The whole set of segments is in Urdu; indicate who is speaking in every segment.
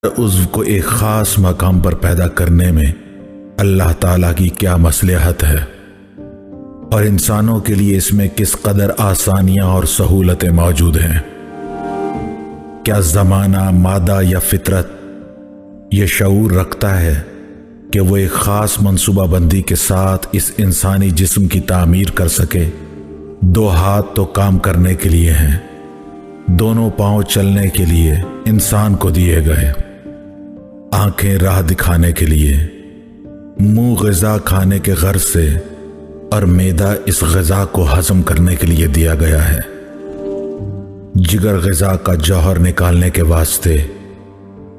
Speaker 1: عضو کو ایک خاص مقام پر پیدا کرنے میں اللہ تعالیٰ کی کیا مصلحت ہے اور انسانوں کے لیے اس میں کس قدر آسانیاں اور سہولتیں موجود ہیں۔ کیا زمانہ، مادہ یا فطرت یہ شعور رکھتا ہے کہ وہ ایک خاص منصوبہ بندی کے ساتھ اس انسانی جسم کی تعمیر کر سکے؟ دو ہاتھ تو کام کرنے کے لیے ہیں، دونوں پاؤں چلنے کے لیے انسان کو دیے گئے، آنکھیں راہ دکھانے کے لیے، منہ غذا کھانے کے غرض سے اور معدہ اس غذا کو ہضم کرنے کے لیے دیا گیا ہے، جگر غذا کا جوہر نکالنے کے واسطے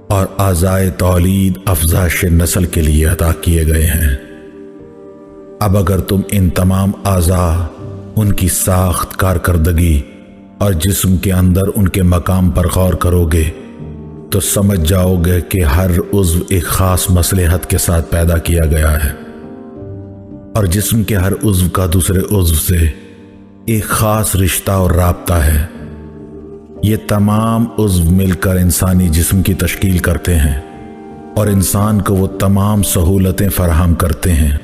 Speaker 1: اور اعضائے تولید افزائش نسل کے لیے عطا کیے گئے ہیں۔ اب اگر تم ان تمام اعضاء، ان کی ساخت، کارکردگی اور جسم کے اندر ان کے مقام پر غور کرو گے تو سمجھ جاؤ گے کہ ہر عضو ایک خاص مصلحت کے ساتھ پیدا کیا گیا ہے اور جسم کے ہر عضو کا دوسرے عضو سے ایک خاص رشتہ اور رابطہ ہے۔ یہ تمام عضو مل کر انسانی جسم کی تشکیل کرتے ہیں اور انسان کو وہ تمام سہولتیں فراہم کرتے ہیں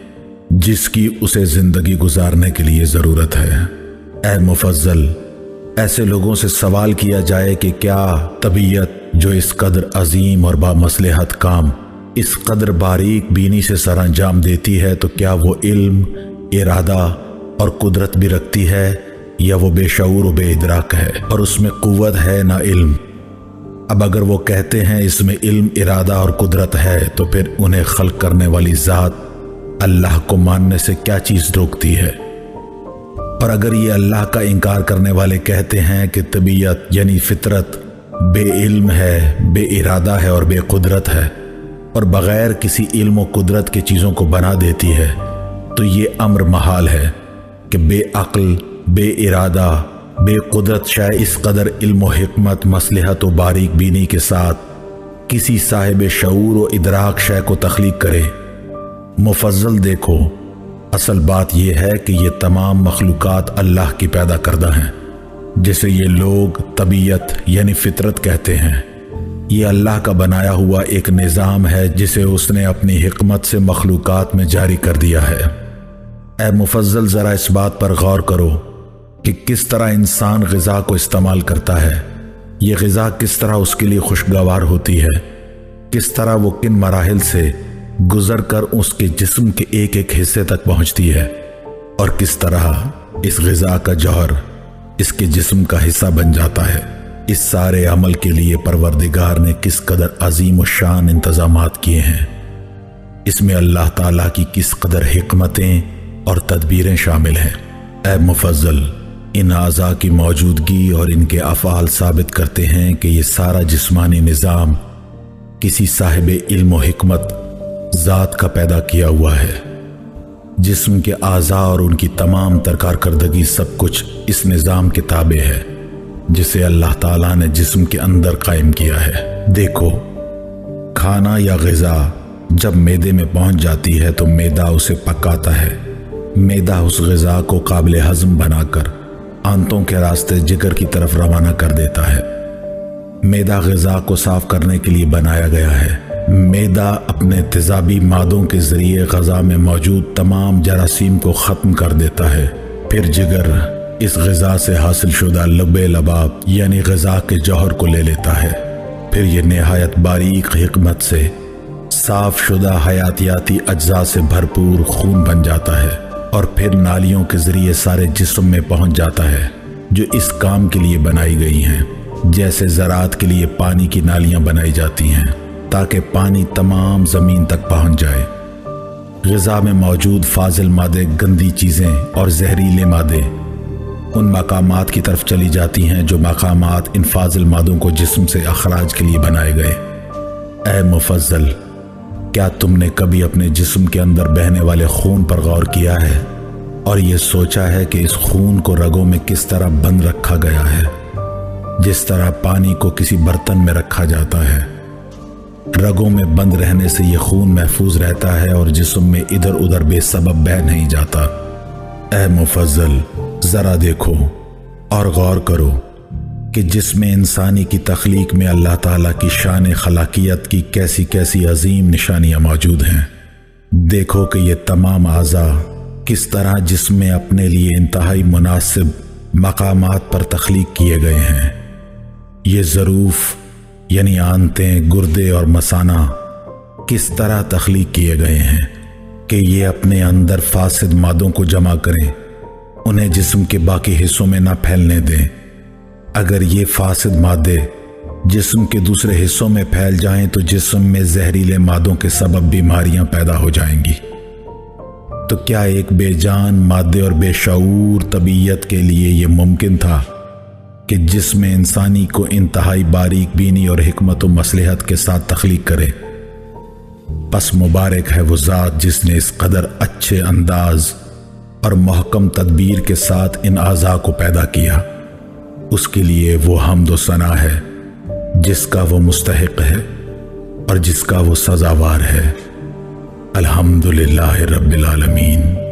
Speaker 1: جس کی اسے زندگی گزارنے کے لیے ضرورت ہے۔ اے مفضل، ایسے لوگوں سے سوال کیا جائے کہ کیا طبیعت جو اس قدر عظیم اور بامصلحت کام اس قدر باریک بینی سے سر انجام دیتی ہے تو کیا وہ علم، ارادہ اور قدرت بھی رکھتی ہے یا وہ بے شعور و بے ادراک ہے اور اس میں قوت ہے نہ علم؟ اب اگر وہ کہتے ہیں اس میں علم، ارادہ اور قدرت ہے تو پھر انہیں خلق کرنے والی ذات اللہ کو ماننے سے کیا چیز روکتی ہے؟ اور اگر یہ اللہ کا انکار کرنے والے کہتے ہیں کہ طبیعت یعنی فطرت بے علم ہے، بے ارادہ ہے اور بے قدرت ہے اور بغیر کسی علم و قدرت کے چیزوں کو بنا دیتی ہے، تو یہ امر محال ہے کہ بے عقل، بے ارادہ، بے قدرت شے اس قدر علم و حکمت، مصلحت و باریک بینی کے ساتھ کسی صاحب شعور و ادراک شے کو تخلیق کرے۔ مفضل دیکھو، اصل بات یہ ہے کہ یہ تمام مخلوقات اللہ کی پیدا کردہ ہیں، جسے یہ لوگ طبیعت یعنی فطرت کہتے ہیں۔ یہ اللہ کا بنایا ہوا ایک نظام ہے جسے اس نے اپنی حکمت سے مخلوقات میں جاری کر دیا ہے۔ اے مفضل، ذرا اس بات پر غور کرو کہ کس طرح انسان غذا کو استعمال کرتا ہے، یہ غذا کس طرح اس کے لیے خوشگوار ہوتی ہے، کس طرح وہ کن مراحل سے گزر کر اس کے جسم کے ایک ایک حصے تک پہنچتی ہے اور کس طرح اس غذا کا جوہر اس کے جسم کا حصہ بن جاتا ہے۔ اس سارے عمل کے لیے پروردگار نے کس قدر عظیم و شان انتظامات کیے ہیں، اس میں اللہ تعالیٰ کی کس قدر حکمتیں اور تدبیریں شامل ہیں۔ اے مفضل، ان اعضاء کی موجودگی اور ان کے افعال ثابت کرتے ہیں کہ یہ سارا جسمانی نظام کسی صاحب علم و حکمت ذات کا پیدا کیا ہوا ہے۔ جسم کے اعضاء اور ان کی تمام تر کارکردگی سب کچھ اس نظام کے تابع ہے جسے اللہ تعالیٰ نے جسم کے اندر قائم کیا ہے۔ دیکھو، کھانا یا غذا جب معدے میں پہنچ جاتی ہے تو معدہ اسے پکاتا ہے، معدہ اس غذا کو قابل ہضم بنا کر آنتوں کے راستے جگر کی طرف روانہ کر دیتا ہے۔ معدہ غذا کو صاف کرنے کے لیے بنایا گیا ہے۔ معدہ اپنے تیزابی مادوں کے ذریعے غذا میں موجود تمام جراثیم کو ختم کر دیتا ہے۔ پھر جگر اس غذا سے حاصل شدہ لب لباب یعنی غذا کے جوہر کو لے لیتا ہے۔ پھر یہ نہایت باریک حکمت سے صاف شدہ حیاتیاتی اجزاء سے بھرپور خون بن جاتا ہے اور پھر نالیوں کے ذریعے سارے جسم میں پہنچ جاتا ہے جو اس کام کے لیے بنائی گئی ہیں، جیسے زراعت کے لیے پانی کی نالیاں بنائی جاتی ہیں تاکہ پانی تمام زمین تک پہنچ جائے۔ غذا میں موجود فاضل مادے، گندی چیزیں اور زہریلے مادے ان مقامات کی طرف چلی جاتی ہیں جو مقامات ان فاضل مادوں کو جسم سے اخراج کے لیے بنائے گئے۔ اے مفضل، کیا تم نے کبھی اپنے جسم کے اندر بہنے والے خون پر غور کیا ہے اور یہ سوچا ہے کہ اس خون کو رگوں میں کس طرح بند رکھا گیا ہے، جس طرح پانی کو کسی برتن میں رکھا جاتا ہے؟ رگوں میں بند رہنے سے یہ خون محفوظ رہتا ہے اور جسم میں ادھر ادھر بے سبب بہہ نہیں جاتا۔ اے مفضل، ذرا دیکھو اور غور کرو کہ جس میں انسانی کی تخلیق میں اللہ تعالیٰ کی شان خلاقیت کی کیسی کیسی عظیم نشانیاں موجود ہیں۔ دیکھو کہ یہ تمام اعضاء کس طرح جسم میں اپنے لیے انتہائی مناسب مقامات پر تخلیق کیے گئے ہیں۔ یہ ظروف یعنی آنتیں، گردے اور مثانہ کس طرح تخلیق کیے گئے ہیں کہ یہ اپنے اندر فاسد مادوں کو جمع کریں، انہیں جسم کے باقی حصوں میں نہ پھیلنے دیں۔ اگر یہ فاسد مادے جسم کے دوسرے حصوں میں پھیل جائیں تو جسم میں زہریلے مادوں کے سبب بیماریاں پیدا ہو جائیں گی۔ تو کیا ایک بے جان مادے اور بے شعور طبیعت کے لیے یہ ممکن تھا کہ جسم انسانی کو انتہائی باریک بینی اور حکمت و مصلحت کے ساتھ تخلیق کرے؟ پس مبارک ہے وہ ذات جس نے اس قدر اچھے انداز اور محکم تدبیر کے ساتھ ان اعضاء کو پیدا کیا۔ اس کے لیے وہ حمد و ثنا ہے جس کا وہ مستحق ہے اور جس کا وہ سزاوار ہے۔ الحمدللہ رب العالمین۔